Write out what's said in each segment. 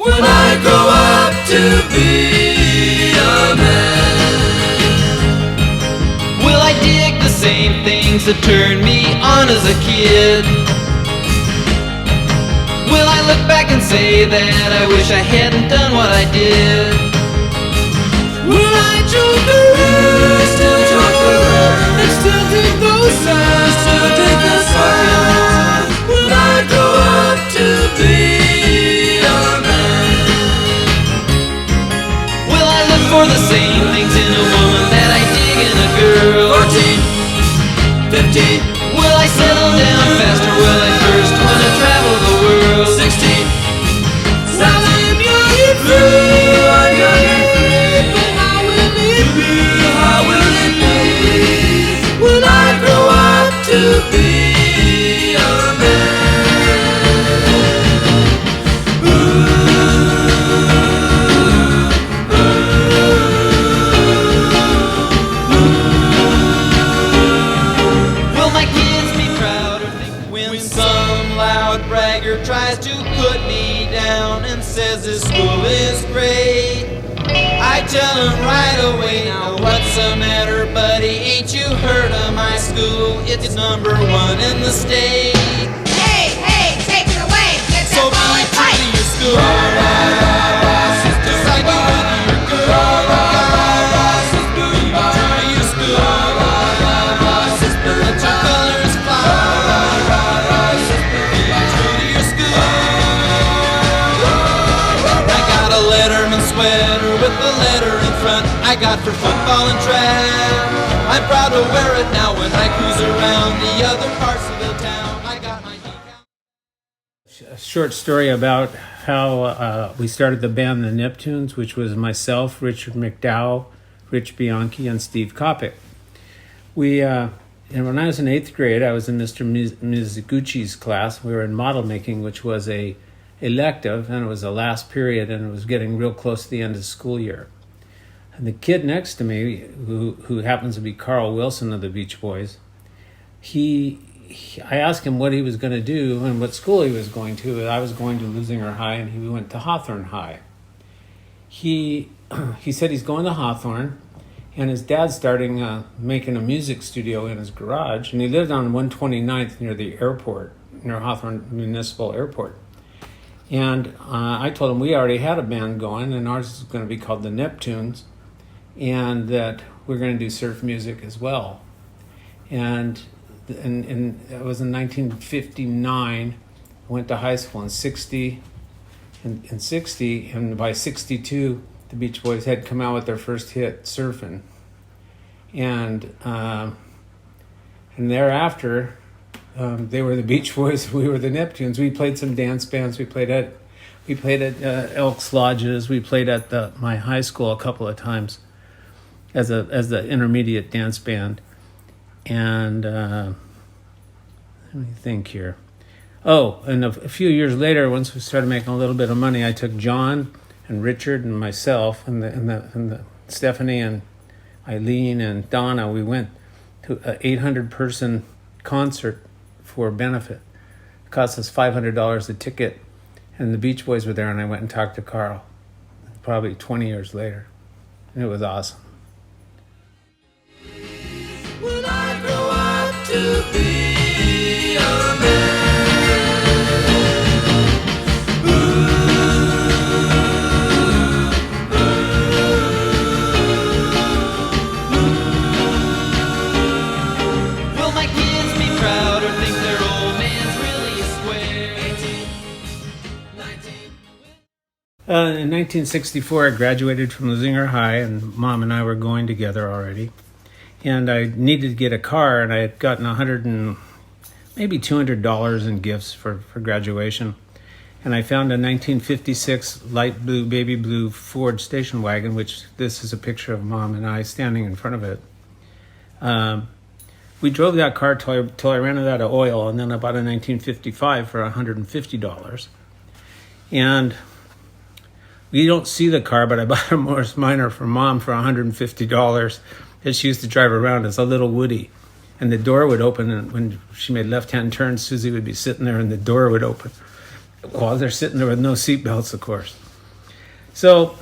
When I grow up to be a man, will I dig the same things that turned me on as a kid? Will I look back and say that I wish I hadn't done what I did? will I joke around, still joke around, and still dig those signs, still dig the signs? When I grow up to be a man, Will I look for the same things in a woman that I dig in a girl? 14, 15, Will I settle down fast or will I first wanna travel the world? 16, 17, I'm young and free, I'm young and free, but how will it be? How will it be when I grow up to be a man? Will my kids be proud or think when some loud bragger tries to put me down and says this school is great? I tell him right away, now what's the matter, buddy? Ain't you heard of my school? It's number 1 in the state. Hey, hey, take it away. Get So that ball be and true fight. to your school. Just like you whether you're good or bad. Be true to your school. Let your colors fly. Be true to your school. I got a Letterman sweater with the letter in front. I got for football and track. I'm proud to wear it now when I cruise around the other parts of the town. I got my decal. A short story about how we started the band The Neptunes, which was myself, Richard McDowell, Rich Bianchi, and Steve Kopic. And when I was in 8th grade, I was in Mr. Mizuguchi's class. We were in model making, which was a elective, and it was the last period, and it was getting real close to the end of the school year. And the kid next to me, who happens to be Carl Wilson of the Beach Boys, I asked him what he was going to do and what school he was going to. I was going to Lusinger High, and he went to Hawthorne High. He said he's going to Hawthorne, and his dad's starting making a music studio in his garage, and he lived on 129th near the airport, near Hawthorne Municipal Airport. And I told him we already had a band going, and ours is going to be called the Neptunes, and that we're going to do surf music as well. And it was in 1959. I went to high school in 60, and by 62, the Beach Boys had come out with their first hit, Surfin'. And thereafter, they were the Beach Boys, we were the Neptunes. We played some dance bands. We played at Elks Lodges. We played at my high school a couple of times as the intermediate dance band. And let me think here. Oh, and a few years later, once we started making a little bit of money, I took John and Richard and myself and the Stephanie and Eileen and Donna. We went to an 800-person concert for benefit. It cost us $500 a ticket, and the Beach Boys were there, and I went and talked to Carl probably 20 years later. And it was awesome. when I grow up to be a man. Will my kids be proud or think their old man's really a square? 18, 19. In 1964, I graduated from Lusinger High, and Mom and I were going together already. And I needed to get a car, and I had gotten maybe $200 in gifts for graduation. And I found a 1956 light blue, baby blue Ford station wagon, which this is a picture of Mom and I standing in front of it. We drove that car till I ran out of oil, and then I bought a 1955 for $150. And we don't see the car, but I bought a Morris Minor for Mom for $150 that she used to drive around as a little Woody. And the door would open, and when she made left-hand turns, Susie would be sitting there, and the door would open while they're sitting there with no seatbelts, of course. So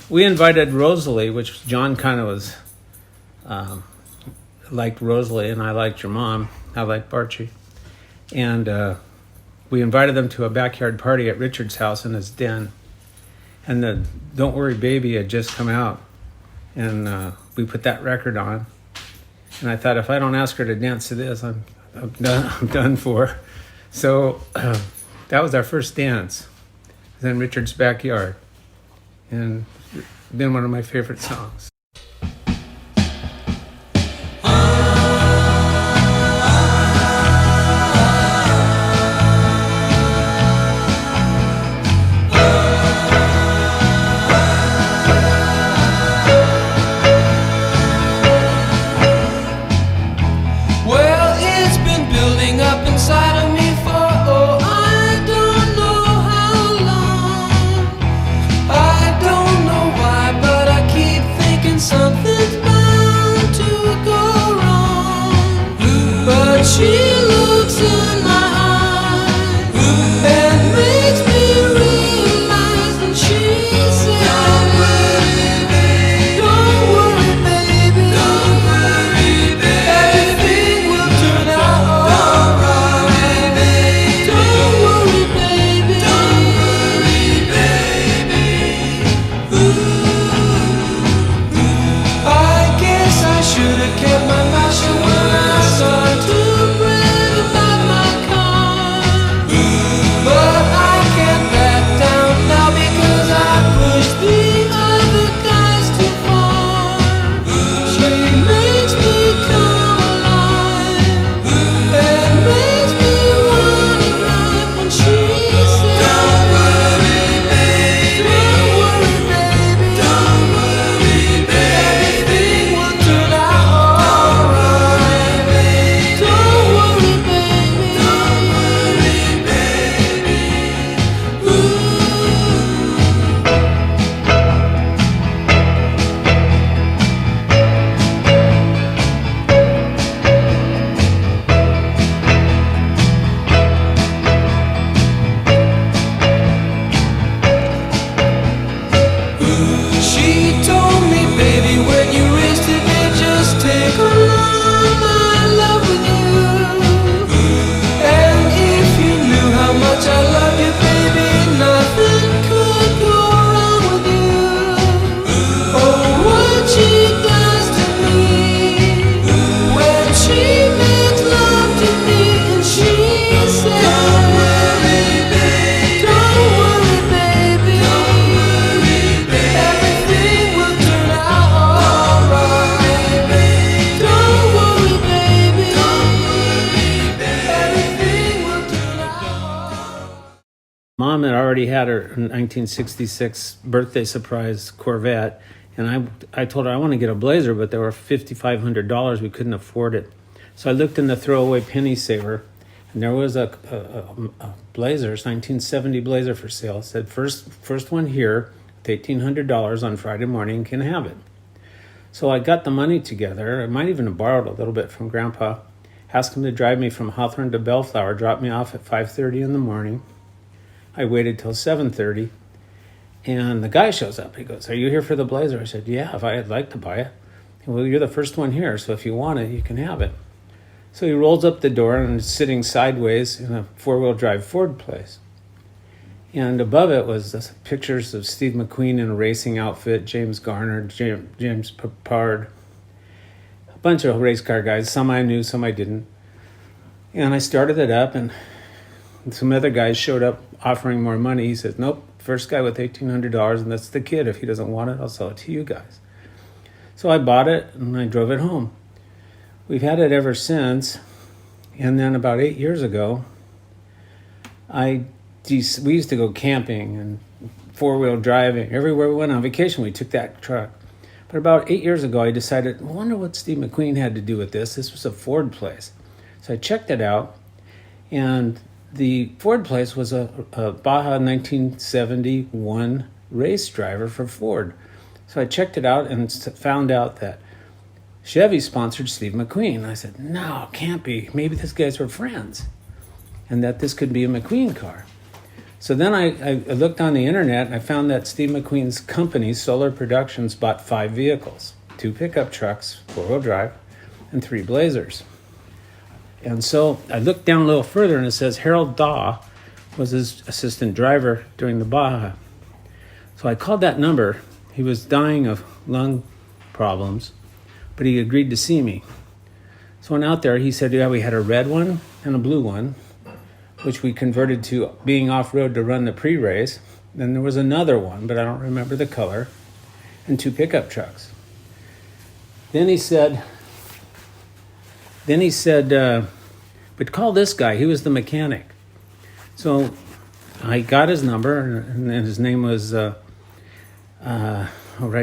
we invited Rosalie, which John kind of was, liked Rosalie, and I liked your mom. I liked Barchi. And we invited them to a backyard party at Richard's house in his den. And the Don't Worry Baby had just come out. And we put that record on. And I thought, if I don't ask her to dance to this, I'm done for. So that was our first dance. It was in Richard's backyard. And it's been one of my favorite songs. She looks in my eyes and makes me realize when she says, don't worry, baby, don't worry, baby, don't worry, baby, everything will turn out alright, baby, don't worry, baby, don't worry, baby. I guess I should have kept my mouth shut when I started to. Mom had already had her 1966 birthday surprise Corvette, and I told her I want to get a Blazer, but there were $5,500. We couldn't afford it. So I looked in the throwaway penny saver, and there was a Blazer, 1970 Blazer for sale. It said, first one here with $1,800 on Friday morning can have it. So I got the money together. I might even have borrowed a little bit from Grandpa. Asked him to drive me from Hawthorne to Bellflower, drop me off at 5:30 in the morning. I waited till 7:30, and the guy shows up. He goes, "Are you here for the Blazer?" I said, "Yeah, if I'd like to buy it." "Well, you're the first one here, so if you want it, you can have it." So he rolls up the door and is sitting sideways in a four-wheel drive Ford place. And above it was pictures of Steve McQueen in a racing outfit, James Garner, James Papard, a bunch of race car guys. Some I knew, some I didn't. And I started it up, and some other guys showed up offering more money. He says, "Nope, first guy with $1,800, and that's the kid. If he doesn't want it, I'll sell it to you guys." So I bought it, and I drove it home. We've had it ever since. And then about 8 years ago, we used to go camping and four-wheel driving. Everywhere we went on vacation, we took that truck. But about 8 years ago, I decided, I wonder what Steve McQueen had to do with this. This was a Ford place. So I checked it out, and the Ford place was a Baja 1971 race driver for Ford. So I checked it out and found out that Chevy sponsored Steve McQueen. I said, no, it can't be. Maybe these guys were friends, and that this could be a McQueen car. So then I looked on the internet and I found that Steve McQueen's company, Solar Productions, bought 5 vehicles, 2 pickup trucks, 4-wheel drive, and 3 Blazers. And so I looked down a little further and it says Harold Daw was his assistant driver during the Baja. So I called that number. He was dying of lung problems, but he agreed to see me. So when out there, he said, yeah, we had a red one and a blue one, which we converted to being off-road to run the pre-race. Then there was another one, but I don't remember the color, and 2 pickup trucks. Then he said, but call this guy. He was the mechanic. So I got his number, and his name was, right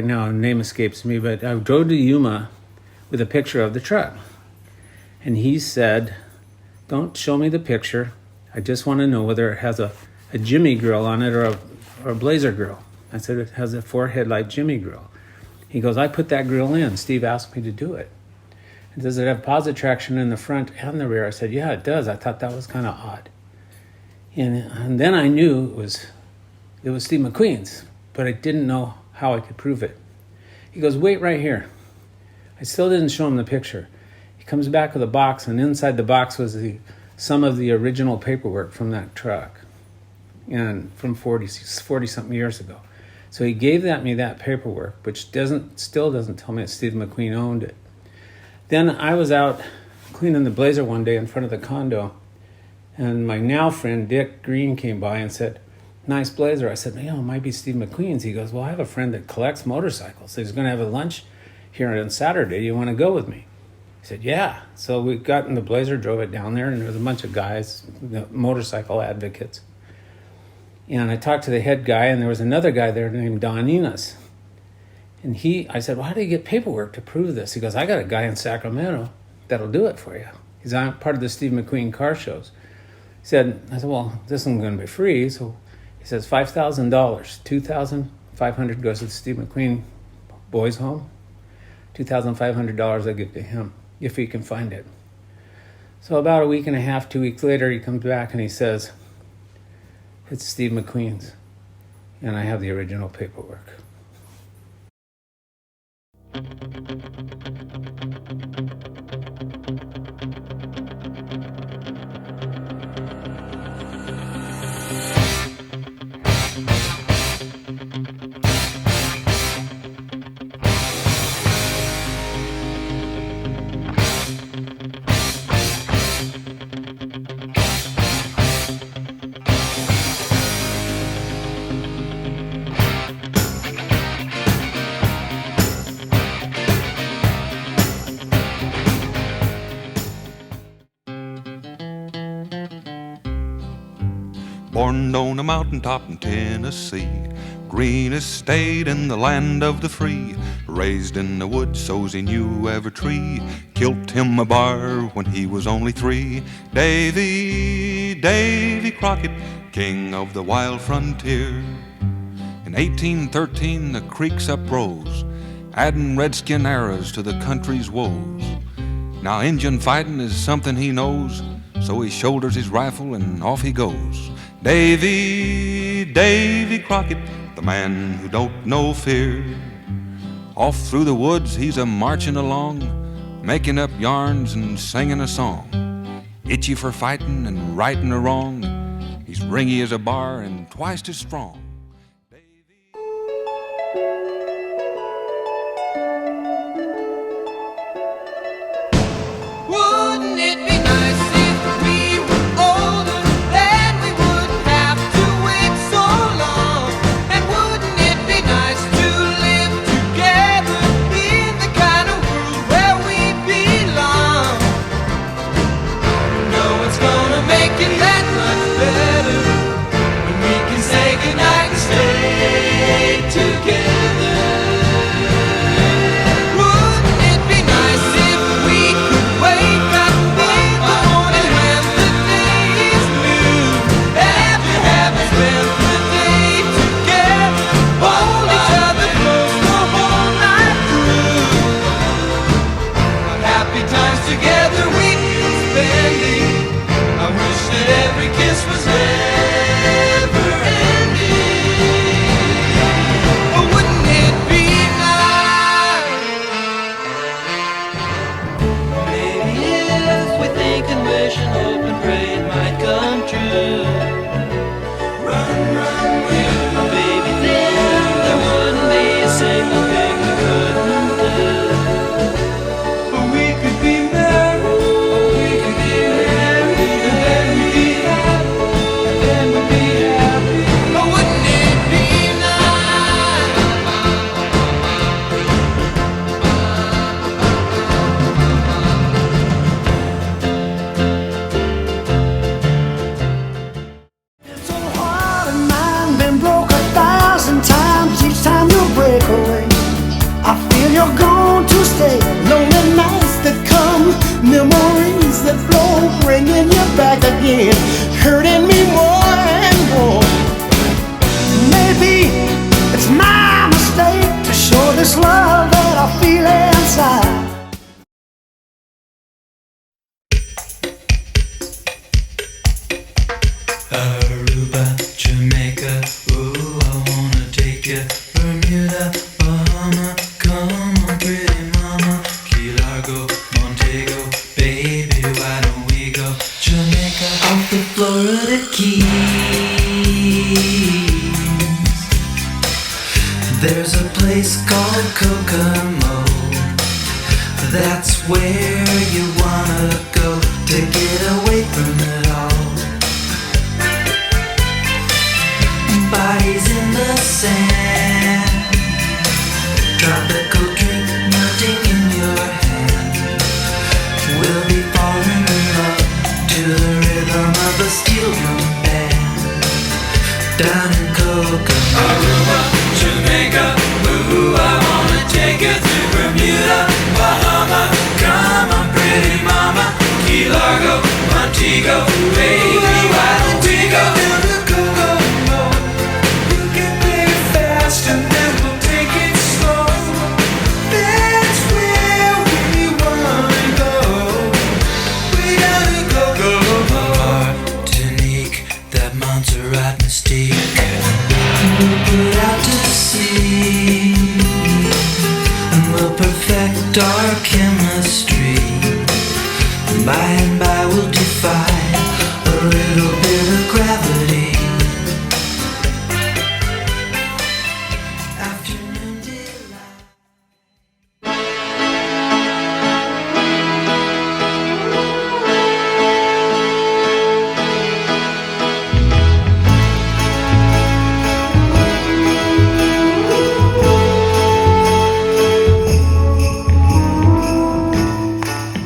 now, his name escapes me, but I drove to Yuma with a picture of the truck. And he said, don't show me the picture. I just want to know whether it has a Jimmy grill on it or a Blazer grill. I said, it has a 4-headlight Jimmy grill. He goes, I put that grill in. Steve asked me to do it. And does it have positive traction in the front and the rear? I said, yeah, it does. I thought that was kind of odd. And then I knew it was Steve McQueen's, but I didn't know how I could prove it. He goes, wait right here. I still didn't show him the picture. He comes back with a box, and inside the box was some of the original paperwork from that truck, and from 40-something years ago. So he gave me that paperwork, which still doesn't tell me that Steve McQueen owned it. Then I was out cleaning the Blazer one day in front of the condo, and my now friend Dick Green came by and said, nice Blazer. I said, it might be Steve McQueen's. He goes, well, I have a friend that collects motorcycles. He's going to have a lunch here on Saturday. You want to go with me? I said, yeah. So we got in the Blazer, drove it down there, and there was a bunch of guys, motorcycle advocates. And I talked to the head guy, and there was another guy there named Don Enos. And I said, well, how do you get paperwork to prove this? He goes, I got a guy in Sacramento that'll do it for you. He's on part of the Steve McQueen car shows. I said, well, this isn't going to be free. So he says, $5,000, $2,500 goes to the Steve McQueen boys' home. $2,500 I give to him, if he can find it. So about a week and a half, 2 weeks later, he comes back and he says, it's Steve McQueen's. And I have the original paperwork. Born on a mountaintop in Tennessee, greenest state in the land of the free. Raised in the woods so's he knew every tree. Killed him a bar when he was only 3. Davy Crockett, king of the wild frontier. In 1813 the creeks uprose, adding redskin eras to the country's woes. Now Injun fighting is something he knows, so he shoulders his rifle and off he goes. Davy Crockett, the man who don't know fear. Off through the woods he's a-marching along, making up yarns and singing a song. Itchy for fighting and righting a wrong, he's ringy as a bar and twice as strong. Wouldn't it be nice if we were older, then we wouldn't have to wait so long? And wouldn't it be nice to live together in the kind of world where we belong? No, it's gonna make it that much better when we can say goodnight. There's a place called Kokomo. That's where you wanna go to get away from it all. Bodies in the sand, tropical drink melting in your hand. We'll be falling in love to the rhythm of a steel drum band. Down in Kokomo, Aruba, Jamaica, ooh, I wanna take you through Bermuda, Bahama, come on pretty mama, Key Largo, Montego, baby, why don't we go down to Kokomo? We'll get there fast and then we'll take it slow. That's where we wanna go. We gotta go, Martinique, that Montserrat mystique. We'll put out to sea, and we'll perfect our chemistry. By and by we'll defy a little bit of gravity. Afternoon delight.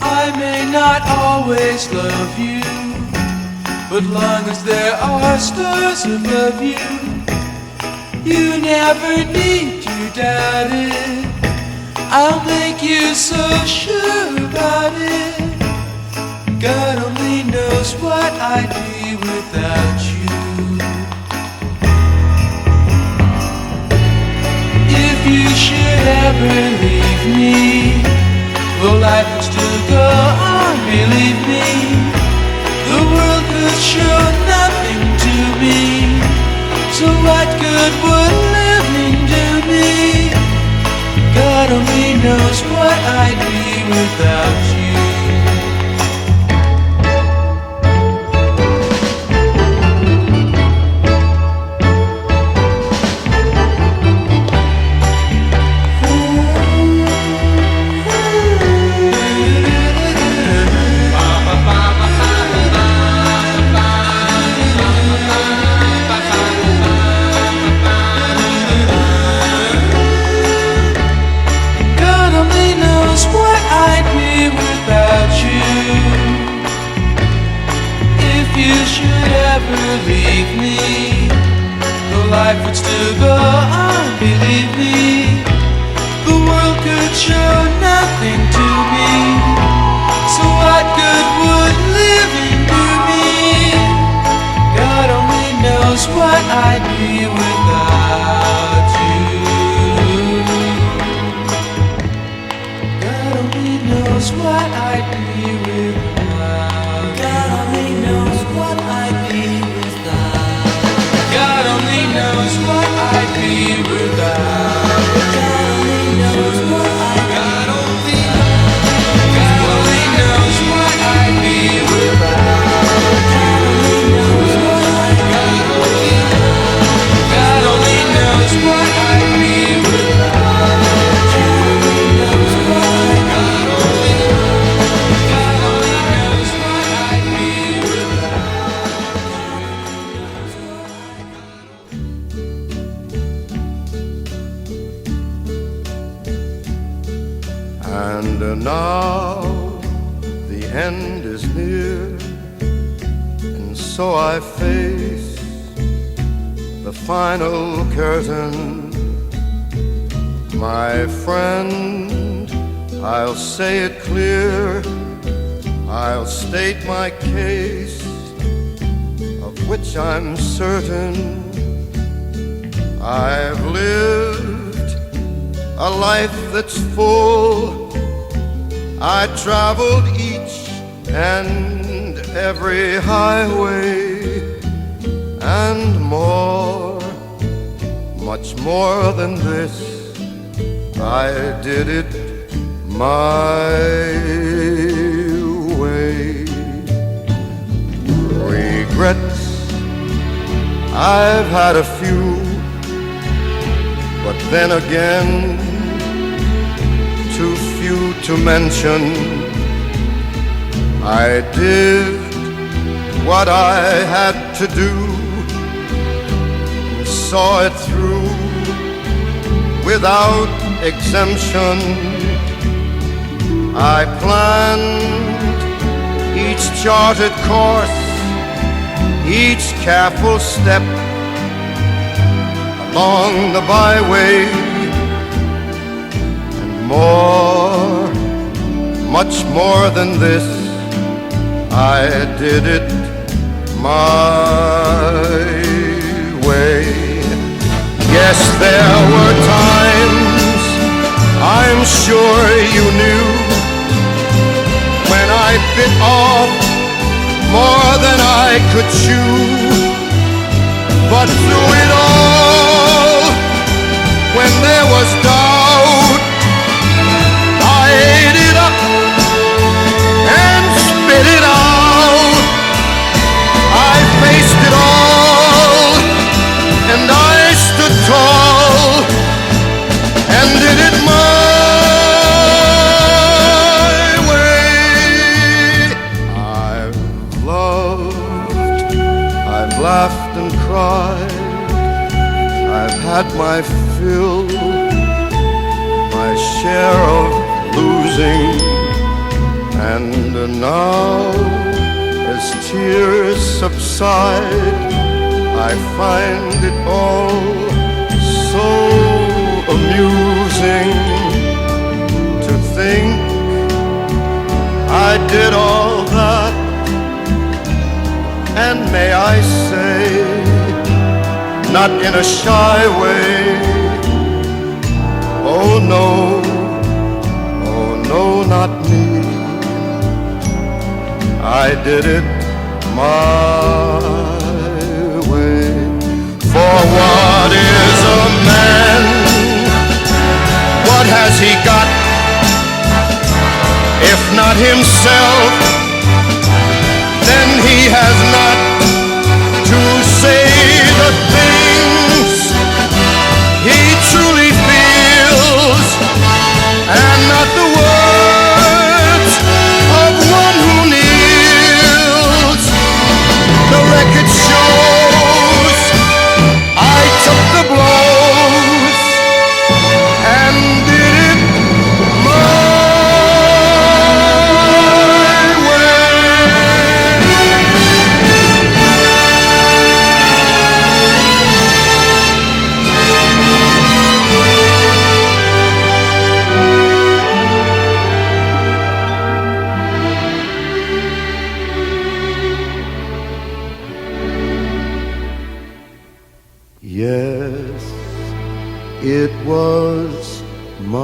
I may not always love you, but long as there are stars above you, you never need to doubt it. I'll make you so sure about it. God only knows what I'd be without you. If you should ever leave me, well, life would still go on, believe me. The world could show nothing to me, so what good would living do me? God only knows what I'd be without you. God only knows what I'd be without you. If you should ever leave me, the life would still go on, believe me. The world could show nothing to me, so what good would living do me? God only knows what I'd be without you. God only knows what I'd be without. God only knows what I'd be without. God only knows what I'd be without. God only knows what I'd God only knows what I'd be without. God only knows what I'd be without. God only knows what I'd be without. And now the end is near, and so I face the final curtain. My friend, I'll say it clear, I'll state my case, of which I'm certain. I've lived a life that's full. I traveled each and every highway, and more, much more than this, I did it my way. Regrets, I've had a few, but then again, too few to mention. I did what I had to do, saw it through without exemption. I planned each charted course, each careful step along the byway, and more, much more than this, I did it my way. Yes, there were times, I'm sure you knew, when I bit off more than I could chew. But through it all, when there was doubt, I ate it up and spit it out. I faced it all, and I stood tall and did it my way. I've loved, I've laughed and cried, I've had my fill, my share of losing, and now as tears subside, I find it all so amusing to think I did all that, and may I say, not in a shy way, oh no, not me. I did it my way. For what is a man? What has he got? If not himself, then he has not to say the things he truly feels, and not the words of one who kneels. The record shows I took the blows and did it my Yes, it was my